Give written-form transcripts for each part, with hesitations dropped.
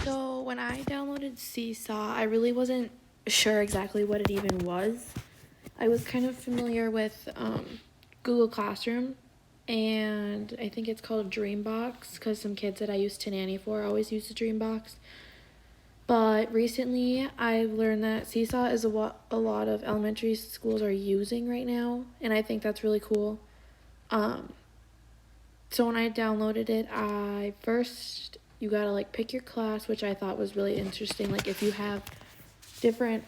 So when I downloaded Seesaw, I really wasn't sure exactly what it even was. I was kind of familiar with Google Classroom, and I think it's called Dreambox because some kids that I used to nanny for always use the Dreambox. But recently, I've learned that Seesaw is what a lot of elementary schools are using right now, and I think that's really cool. Um, so when I downloaded it, you gotta like pick your class, which I thought was really interesting. Like if you have different,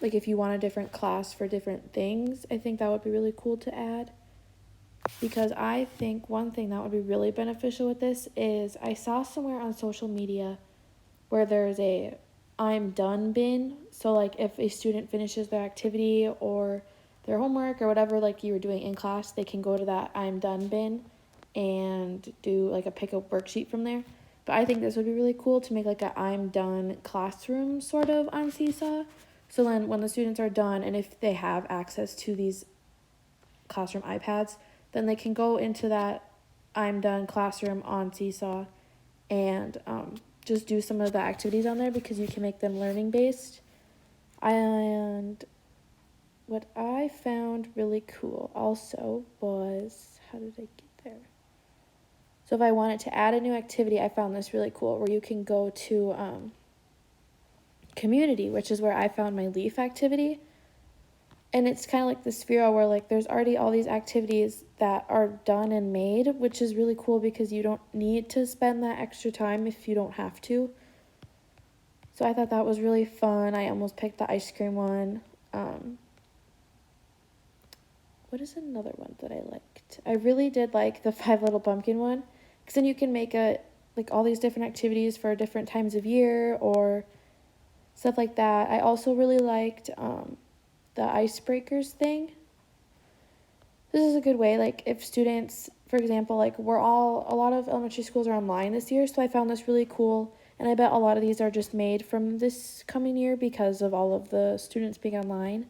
like if you want a different class for different things, I think that would be really cool to add. Because I think one thing that would be really beneficial with this is I saw somewhere on social media where there's a I'm done bin. So like if a student finishes their activity or their homework or whatever like you were doing in class, they can go to that I'm done bin and do like a pick up worksheet from there. But I think this would be really cool to make like a I'm done classroom sort of on Seesaw. So then when the students are done and if they have access to these classroom iPads, then they can go into that I'm done classroom on Seesaw and just do some of the activities on there because you can make them learning based. And what I found really cool also was, how did I get there? So if I wanted to add a new activity, I found this really cool where you can go to community, which is where I found my leaf activity. And it's kind of like the Sphero where like there's already all these activities that are done and made, which is really cool because you don't need to spend that extra time if you don't have to. So I thought that was really fun. I almost picked the ice cream one. What is another one that I liked? I really did like the 5 Little Pumpkin one because then you can make like all these different activities for different times of year or stuff like that. I also really liked the icebreakers thing. This is a good way, like if students, for example, like a lot of elementary schools are online this year, so I found this really cool, and I bet a lot of these are just made from this coming year because of all of the students being online.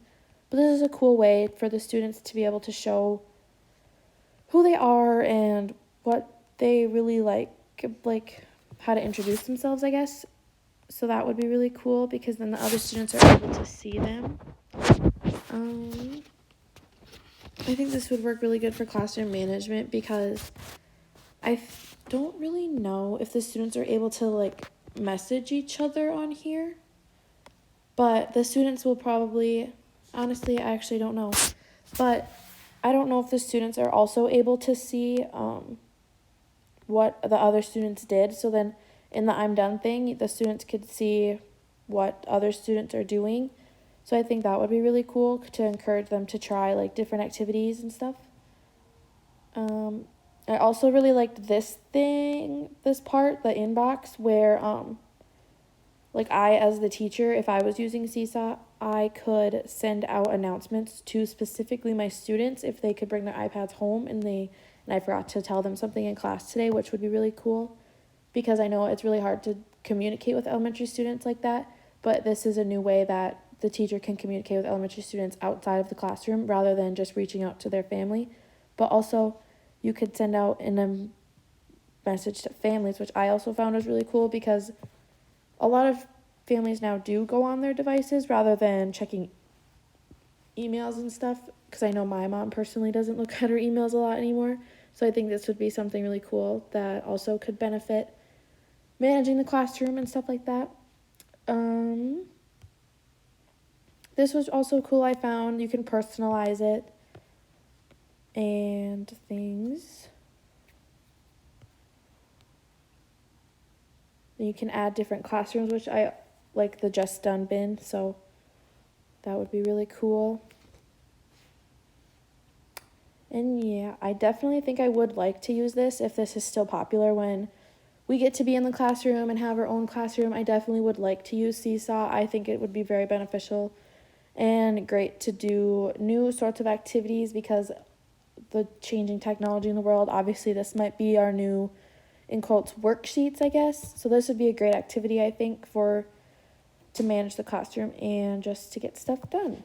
But this is a cool way for the students to be able to show who they are and what they really like how to introduce themselves, I guess. So that would be really cool because then the other students are able to see them. I think this would work really good for classroom management because don't really know if the students are able to like message each other on here. But the students will probably, honestly, I actually don't know. But I don't know if the students are also able to see what the other students did. So then in the I'm done thing, the students could see what other students are doing. So I think that would be really cool to encourage them to try like different activities and stuff. I also really liked this part, the inbox, where like I, as the teacher, if I was using Seesaw, I could send out announcements to specifically my students if they could bring their iPads home and I forgot to tell them something in class today, which would be really cool because I know it's really hard to communicate with elementary students like that, but this is a new way that the teacher can communicate with elementary students outside of the classroom rather than just reaching out to their family. But also, you could send out in a message to families, which I also found was really cool because a lot of families now do go on their devices rather than checking emails and stuff, because I know my mom personally doesn't look at her emails a lot anymore. So I think this would be something really cool that also could benefit managing the classroom and stuff like that. This was also cool, I found. You can personalize it and things. You can add different classrooms, which I like the just done bin, so that would be really cool. And yeah, I definitely think I would like to use this if this is still popular when we get to be in the classroom and have our own classroom. I definitely would like to use Seesaw. I think it would be very beneficial and great to do new sorts of activities because the changing technology in the world, obviously this might be our new, in quotes, worksheets, I guess. So this would be a great activity, I think, to manage the classroom and just to get stuff done.